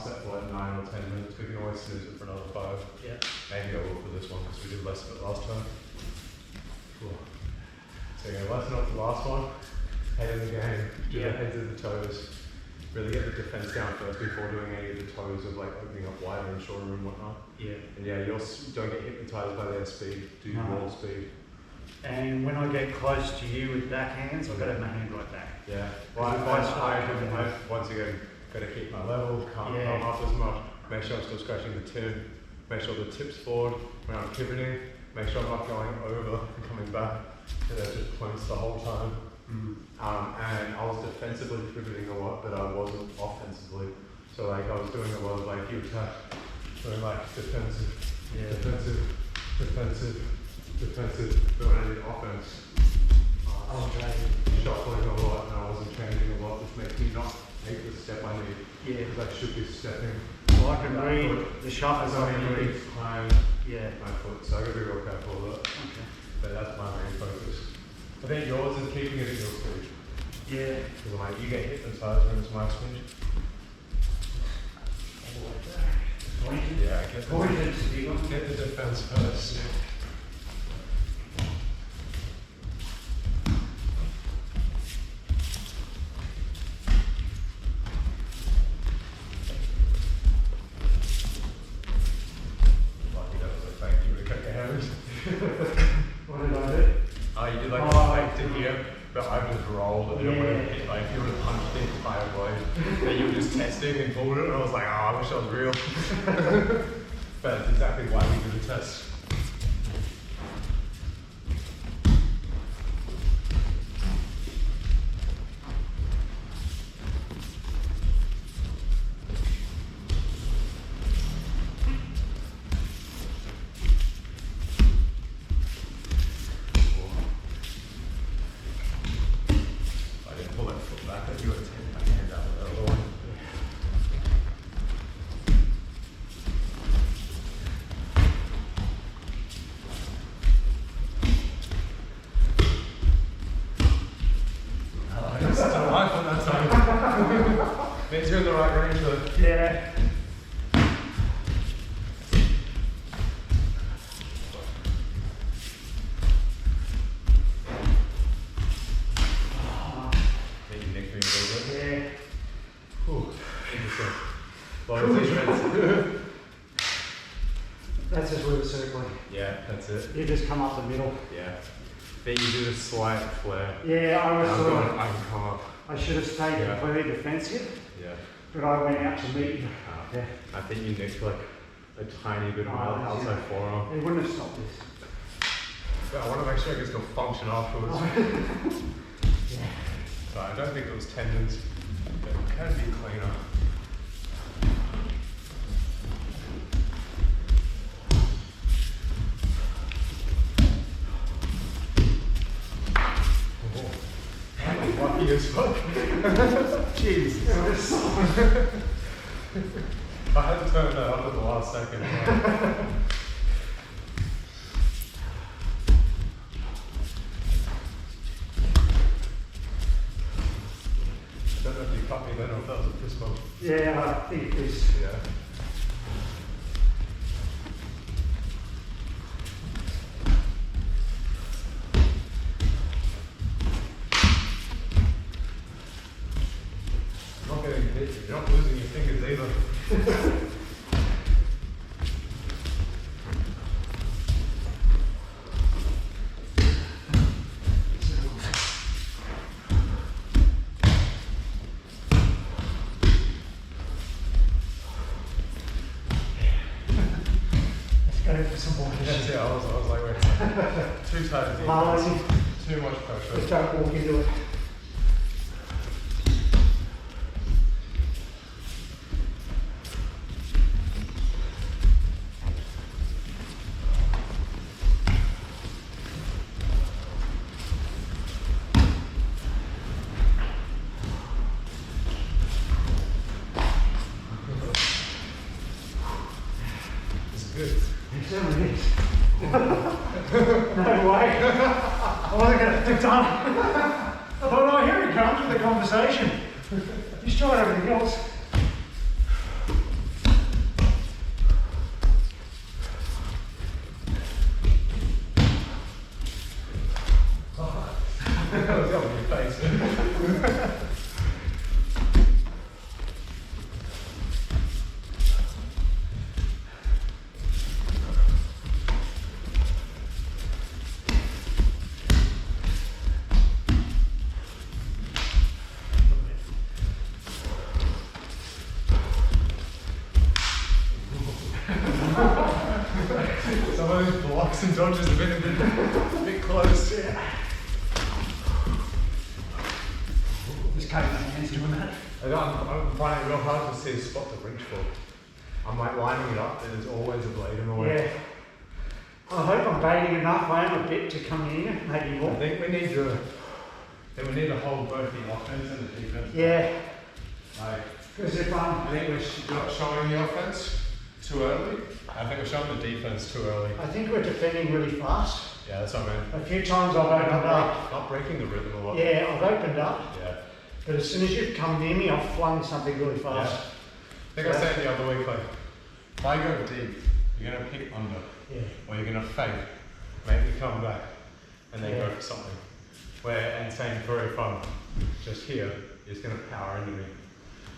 half set for like 9 or 10 minutes. We can always snooze it for another 5. Yeah. Maybe I will for this one because we did less of it last time. Cool. So you're going to lessen off the last one. Head in the game. Do the heads of the toes. Really get the defense down first before doing any of the toes of like opening up wider and shorter and whatnot. Yeah. And yeah, you don't get hypnotized by their speed. Do your wall speed. And when I get close to you with backhands, I've got to have my hand right back. Yeah. Well, I once again got to keep my level, can't come up as much. Make sure I'm still scratching the tip. Make sure the tip's forward when I'm pivoting. Make sure I'm not going over and coming back. And they're just points the whole time. And I was defensively pivoting a lot, but I wasn't offensively. So like I was doing a lot of like you attack, doing like defensive, but when I did offense, I was shuffling a lot and I wasn't changing a lot, which makes me not take the step I need. Yeah. Because I should be stepping. Well, I can read the shuffles on me behind my foot, so I gotta be real careful with it. Okay. But that's my main focus. I think yours is keeping it at your speed. Yeah. Because like you get hypnotized when it's my speed. Yeah, get the defense first. Lucky that was a thank you to cut your hands. What did I do? Oh, you did like a fake to here, but I just rolled and it would have hit, like, you would have punched it by a blade. Then you were just testing and pulled it, and I was like, oh, I wish I was real. But it's exactly why we do the test. Means you're in the right range though. Yeah. Maybe you nicked me a little bit. Yeah. Whew. Interesting. That's just with a circling. Yeah, that's it. You just come up the middle. Yeah. Then you do the slight flare. Yeah, I was sort of. I can come up. I should have stayed completely defensive. Yeah. But I went out to meet you. Yeah. I think you nicked like a tiny bit of my outside forearm. It wouldn't have stopped this. But I want to make sure I can still function afterwards. Yeah. So I don't think it was tendons, but it can be cleaner. Lucky as fuck. Jesus. I had to turn that up at the last second. I don't know if you cut me then or if that was a fist bump. Yeah, I think this. Yeah. You're not losing your fingers either. Let's go for some more. That's it, I was like, wait, too tight, too much pressure. Just don't walk into it. No way. I wasn't going to have done. I thought, oh, here he comes with the conversation. He's tried everything else. Some of these blocks and dodges have been a bit close. Yeah. Just cutting my hands doing that. I'm finding it real hard to see a spot to reach for. I'm like lining it up and there's always a blade in the way. Yeah. I hope I'm baiting enough aim a bit to come in, maybe more. I think we need to hold both the offense and the defense. Yeah. Like, Because if I think we're not showing the offense too early. I think we're showing the defense too early. I think we're defending really fast. Yeah, that's what I mean. A few times I've opened up. Not breaking the rhythm a lot. Yeah, I've opened up. Yeah. But as soon as you've come near me, I've flung something really fast. Yeah. I think I said the other week, like, if I go deep, you're going to pick under. Yeah. Or you're going to fake, make me come back, and then go for something. And same very fun, just here, it's going to power into me.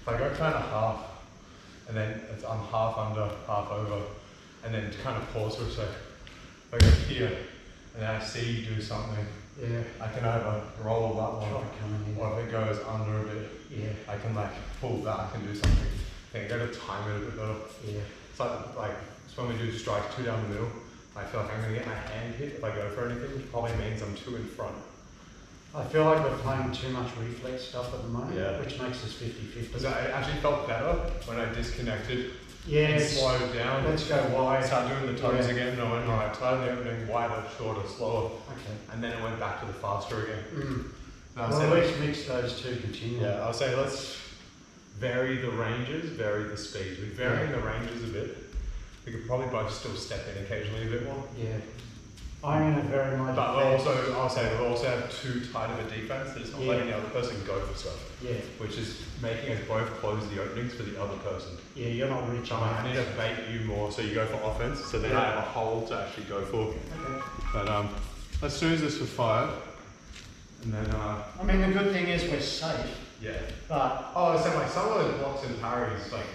If I go kind of half, and then I'm half under, half over, and then kind of pause for a sec. If I go here, and then I see you do something, Yeah. I can either roll that one, Try coming in. or if it goes under a bit, Yeah. I can like pull back and do something. I think I got to time it a bit better. Yeah. It's like it's when we do strikes 2 down the middle, I feel like I'm going to get my hand hit if I go for anything, which probably means I'm 2 in front. I feel like we're playing too much reflex stuff at the moment, Yeah. which makes us 50-50. Because I actually felt better when I disconnected and Yes. slowed down. Let's go wide. Start doing the toes Yeah. again, and I went, alright, turn the opening wider, shorter, slower, Okay. and then it went back to the faster again. Mm. And I Well, said, at least mix those two continually. yeah, I'll say let's vary the ranges, vary the speeds. We're varying the ranges a bit. We could probably both still step in occasionally a bit more. Yeah. I'm in a very much. But we'll also, I'll say we'll also have too tight of a defense that it's not Yeah. letting the other person go for stuff, Yeah. which is making us both close the openings for the other person. Yeah, you're not reaching. So I need to bait you more so you go for offense, so then I have a hole to actually go for. Okay. But let's do this for 5, and then I mean, the good thing is we're safe, yeah. but Oh, so like some of those blocks and parries like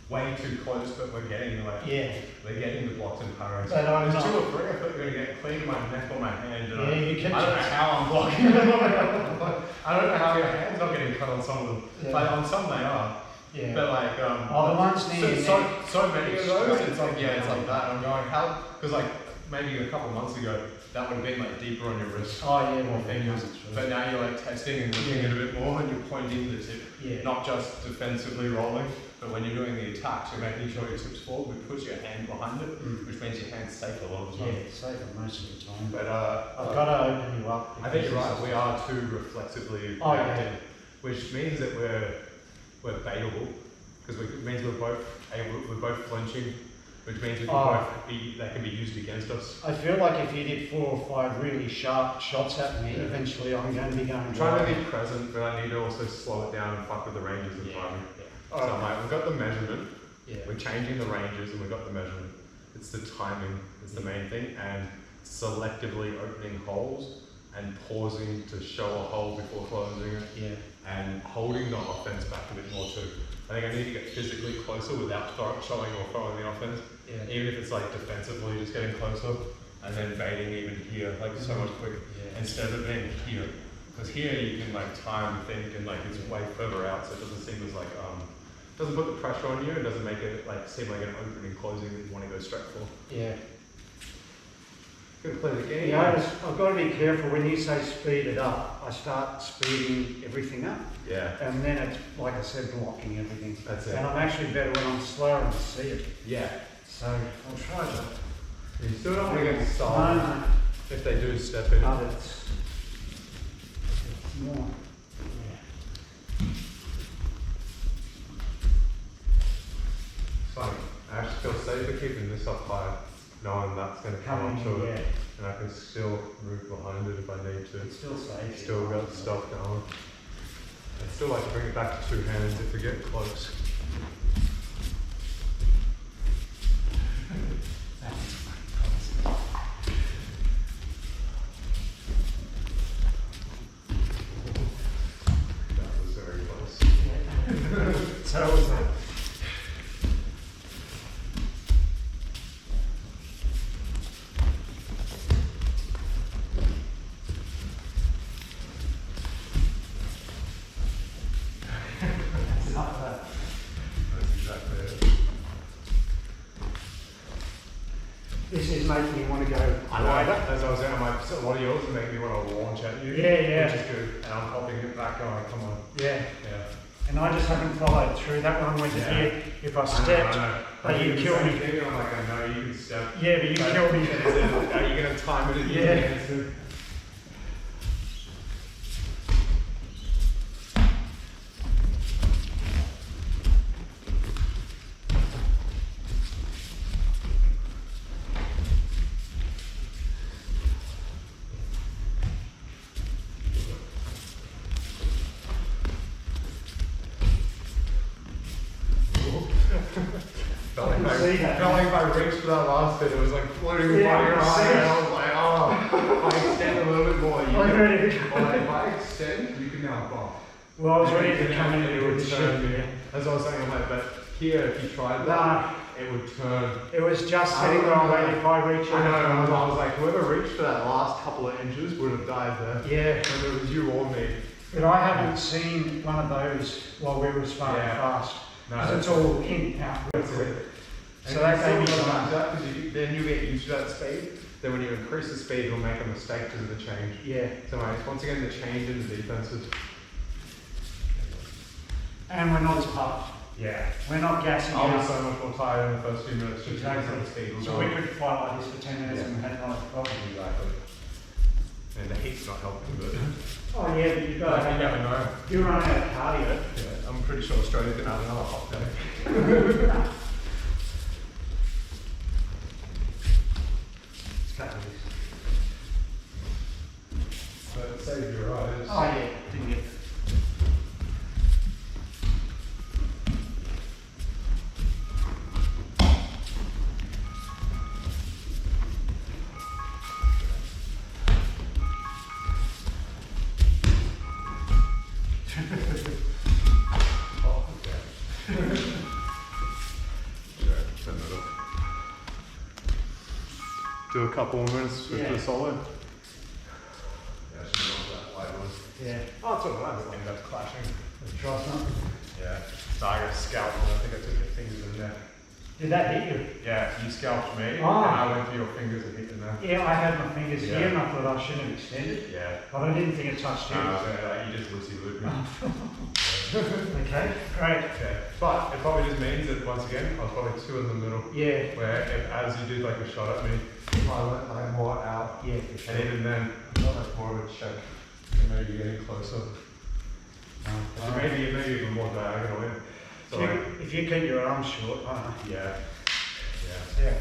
way too close, but we're getting like yeah. they're getting the blocks and parries. But I'm There's not. 2 or 3 I thought you were gonna get clean my neck or my hand. And Yeah, you can I don't know just- how I'm blocking. I don't know how your hand's not getting cut on some of them. Yeah. Like on some they are. Yeah. But like Oh, the ones near your so neck. many of those, it's like yeah, it's like that. I'm going how because like maybe a couple months ago that would have been like deeper on your wrist Oh yeah, or more fingers. But now you're like testing and looking at it a bit more and you're pointing the tip, Yeah. not just defensively rolling, but when you're doing the attacks, you're making sure your tip's forward, which puts your hand behind it, which means your hand's safe a lot of the time. Yeah, safer most of the time. But I've got to open you up. I think you're right. We are too reflexively Oh, yeah. reacting, which means that we're baitable because it means we're both flinching, which means we can they can be used against us. I feel like if you did 4 or 5 really sharp shots at me, Yeah. eventually I'm going to be going I'm trying wide. to be present, but I need to also slow it down and fuck with the ranges and timing. So I'm like, we've got the measurement, Yeah. we're changing the ranges, and we've got the measurement. It's the timing is the main thing, and selectively opening holes and pausing to show a hole before closing it, Yeah. and holding the offense back a bit more too. I think I need to get physically closer without showing or throwing the offense, Yeah. even if it's like defensively just getting closer, and then baiting even here, like so much quicker, Yeah. instead of being here. Because here you can like time, think, and like it's way further out, so it doesn't seem as like doesn't put the pressure on you. It doesn't make it like seem like an opening closing that you want to go straight for. Yeah. Good play the game. Yeah, I've got to be careful when you say speed it up. I start speeding everything up, Yeah. and then it's like I said, blocking everything. That's it. And I'm actually better when I'm slower and see it. Yeah. So I'll try that. You still don't want to get No, started no, if they do step in. but it's more. Yeah. It's funny. I actually feel safer keeping this up high, knowing that's going to come up to it, and I can still move behind it if I need to. It's still safe. Still got stuff going. I'd still like to bring it back to 2 hands if we get close. That was very close. So was that. Enough of that. This is making me want to go I know, wider. as I was saying, I'm like, so a lot of yours are making me want to launch at you. Yeah. Which is good. And I'm popping it back going, come on. Yeah. Yeah. And I just haven't followed through. That one went here. If I stepped, I know. but you killed me. I'm like, I know you can step. Yeah, but you killed me. Are you going to time it? Yeah. Felt like if I reached for that last bit, it was like floating in my eye, and I was like, oh, if I extend a little bit more, you can, if I extend, you can now bump. Well, I was ready to come in it and would do the turn. shit. As I was saying, I'm like, but here, if you tried that, it would turn. It was just sitting there, I waited if I reach I in. know, I was like, whoever reached for that last couple of inches would have died there. Yeah. Whether it was you or me. But I haven't seen one of those while we were sparring fast. No, Because it's all in, out, real quick. So that gave me some. Then you get used to that speed. Then when you increase the speed, it'll make a mistake because of the change. Yeah. So once again, the change in the defenses. And we're not as puffed. Yeah. We're not gassing I was out. so much more tired in the first few minutes just because Exactly. of the speed. So we could fight like this for 10 minutes and we had no problem. Exactly. And the heat's not helping, but Oh yeah, but you've got to you never have know. you're running out of cardio. Yeah, I'm pretty sure Australia's gonna have another hot day. Let's cut this. But it saves your eyes. Oh yeah, didn't get Oh, okay. Sure, send it up. Do a couple more minutes with the solo. Yeah, I should go that wide one. Yeah. Oh, that's what I ended up clashing. Let's try something. Yeah. Daga scalped and I think I took your fingers in there. Did that hit you? Yeah, you scalped me, Oh. and I went for your fingers and hit in there. Yeah, I had my fingers Yeah. here and I thought I shouldn't have extended. Yeah. But I didn't think it touched you. You just loosey-looped me. Okay, great. Okay. But it probably just means that once again, I was probably two in the middle. Yeah. Where if, as you did like a shot at me, I went like more out. Yeah, for sure. And even then, I felt like more of a check. And maybe getting closer. So maybe even more diagonal in. So If you keep your arms short, yeah. yeah.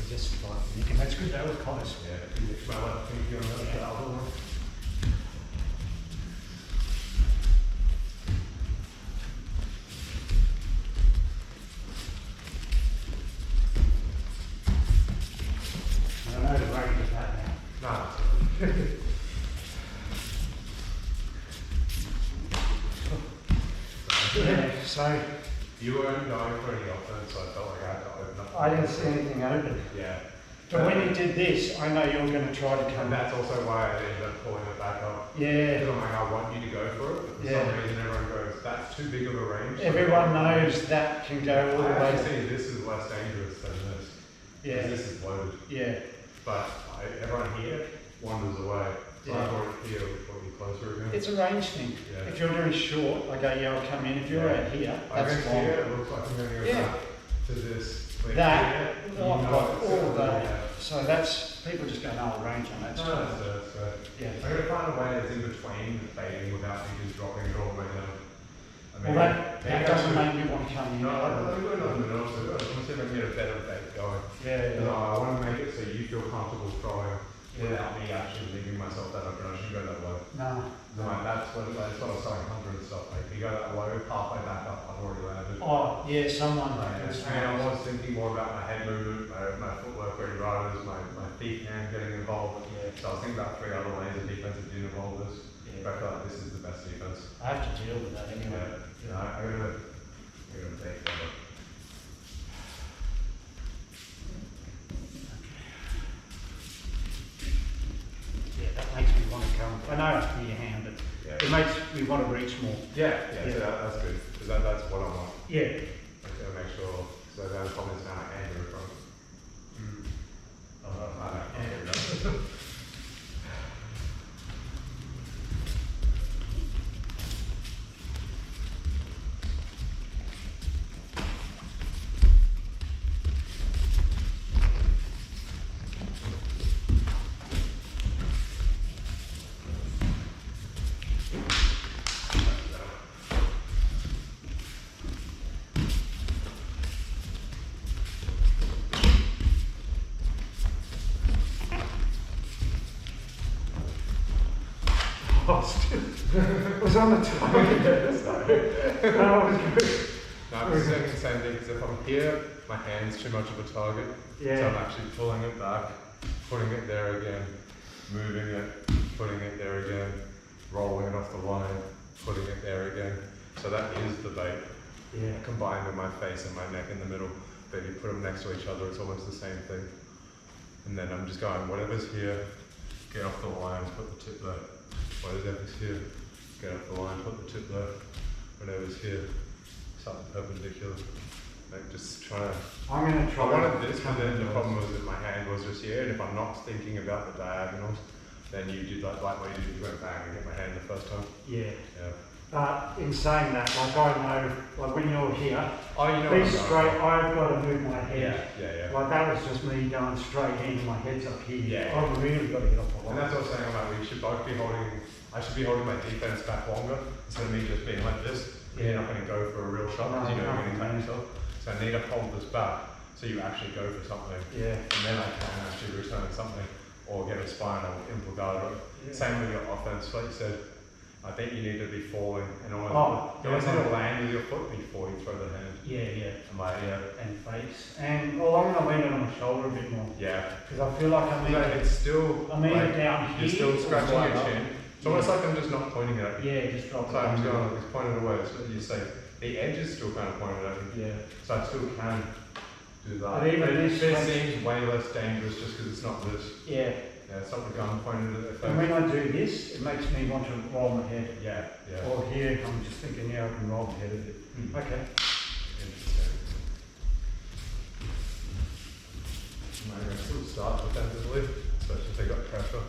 Just like, you can, that's good, that was close. Yeah. My left pinky on the other one. I know the range of that now. Nah. Yeah, so You weren't going for any offense, so I felt like I had to open up. I didn't see anything open. Yeah. But when you did this, I know you're going to try to come And back. that's also why I ended up pulling it back up. Yeah. Because I'm like, I want you to go for it, but for Yeah. some reason everyone goes, that's too big of a range. Everyone knows that can go all the I way. actually think this is less dangerous than this. Yeah. Because this is loaded. Yeah. But everyone here wanders away. So I Yeah. thought it here would probably be closer again. It's a range thing. Yeah. If you're doing short, I go, yeah, I'll come in. If you're Yeah. out here, I that's think fine. here it looks like I'm going to go Yeah. back to this. Like That, here, you I've know got it's all gonna of be that. there. So that's, people just go, no, range on that. No, that's right. Yeah. I'm going to find a way that's in between the fading without me just dropping it all the way down. I Well, that maybe doesn't I make me want to come in. No, I'm going on the middle, so I just want to see if I can get a better bait going. Yeah, No, yeah. I want to make it so you feel comfortable throwing without me actually leaving myself that open. I should go that low. No. No, that's what I was telling Humphrey and stuff. Like, if you go that low, halfway back up, I've already landed. Oh, yeah, someone. And I was thinking more about my head movement, my footwork ready riders, my feet hand getting involved. Yeah. So I was thinking about 3 other lanes of defense that didn't involve this. Yeah. But I feel like this is the best defense. I have to deal with that anyway. Yeah, I'm gonna take that. Yeah, that makes me want to come. I know it's your hand, but Yeah. it makes me want to reach more. Yeah. So that's good. Because that's what I want. Yeah. I'm gonna make sure. So the other problem is now my hand in front. I know. Was on the target. No, it was good. No, it's the same thing, because if I'm here, my hand's too much of a target. Yeah. So I'm actually pulling it back, putting it there again, moving it, putting it there again, rolling it off the line, putting it there again. So that is the bait. Yeah. Combined with my face and my neck in the middle. But if you put them next to each other, it's almost the same thing. And then I'm just going, whatever's here, get off the line, put the tip there. Whatever's here, get off the line, put the tip there. Whatever's here, something perpendicular. Like just trying to. I'm going to try. I wanted this, but then the problem was that my hand was just here, and if I'm not thinking about the diagonals, then you did like what you did, you went bang and hit my hand the first time. Yeah. Yeah. But in saying that, like I know, like when you're here, Oh, you know be what I'm straight, going I've got to move my for. head. Yeah. Like that was just me going straight in, my head's up here. Yeah. I've really got to get off the And line. that's what I was saying about we should both be holding. I should be holding my defense back longer instead of me just being like this. You're not going to go for a real shot because you know you're going to cut yourself. So I need to hold this back so you actually go for something. Yeah. And then I can actually return something or get a spinal implicado. Yeah. Same with your offense, like you said. I think you need to be falling and almost, you almost yeah. need to land with your foot before you throw the hand. Yeah. And And face. And well, I'm going to lean it on my shoulder a bit more. yeah. Because I feel like I'm It's still, I'm either down here. you're still scratching or your right chin. up. It's almost like I'm just not pointing it at you. Yeah, just drop it. So I'm just going like it's pointed away. So you say the edge is still kind of pointed at you. Yeah. So I still can do that. But even it this seems way less dangerous just because it's not this. Yeah. Yeah, it's not the gun pointed at the face. And when I do this, it makes me want to roll my head. Yeah. Or here, I'm just thinking, yeah, I can roll my head a bit. Okay. Interesting. I'm going to still start defensively, especially if they got pressure.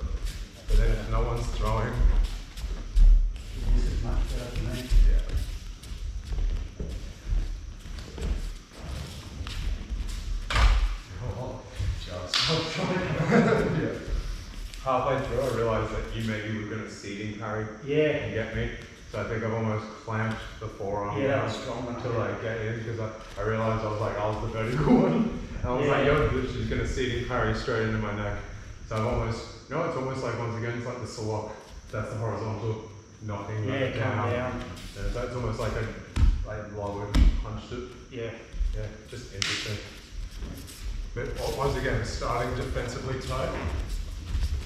But then if no one's throwing. This is much better for me. Yeah. Oh, just. Yeah. Halfway through, I realised that you maybe were going to seating parry Yeah. and get me. So I think I've almost clamped the forearm Yeah, that down was strong enough. to like get in because I realised I was the vertical one. And I was like, yo, she's going to seating parry straight into my neck. So I've almost, it's almost like once again, it's like the Silat. That's the horizontal knocking Yeah, come down. Yeah, so it's almost like lowered, punched it. Yeah. Yeah, just interesting. But once again, starting defensively tight.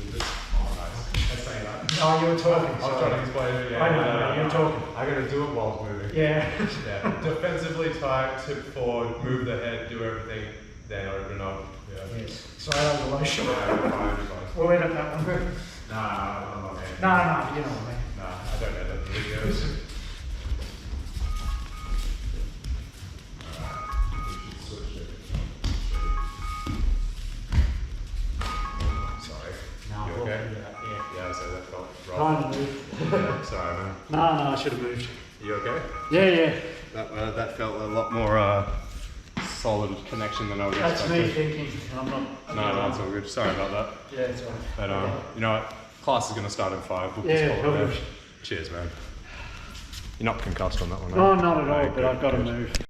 Nice. I say that. Oh, you were talking. I was trying to explain it. Yeah, I know, you're talking. I got to do it while moving. Yeah. Yeah. Defensively tight, tip forward, move the head, do everything, then open up. Yeah. Yes. Sorry, that was a low shot. Fine. We'll edit that one. Nah, I'm not editing. No, you know what I mean. Nah, I don't edit the videos. Alright, we should switch it. Sorry. No, You we'll okay? do that, yeah. Yeah, so that felt rough. Trying to move. Yeah, sorry, man. No, I should have moved. You okay? Yeah. That felt a lot more solid connection than I was That's me expecting. thinking. I'm not. No, it's all good. Sorry about that. Yeah, it's alright. But you know what? Class is going to start in 5. We'll Yeah, just call it there. good. Cheers, man. You're not concussed on that one, No, right? not at all, Right, but good, I've got to good. move.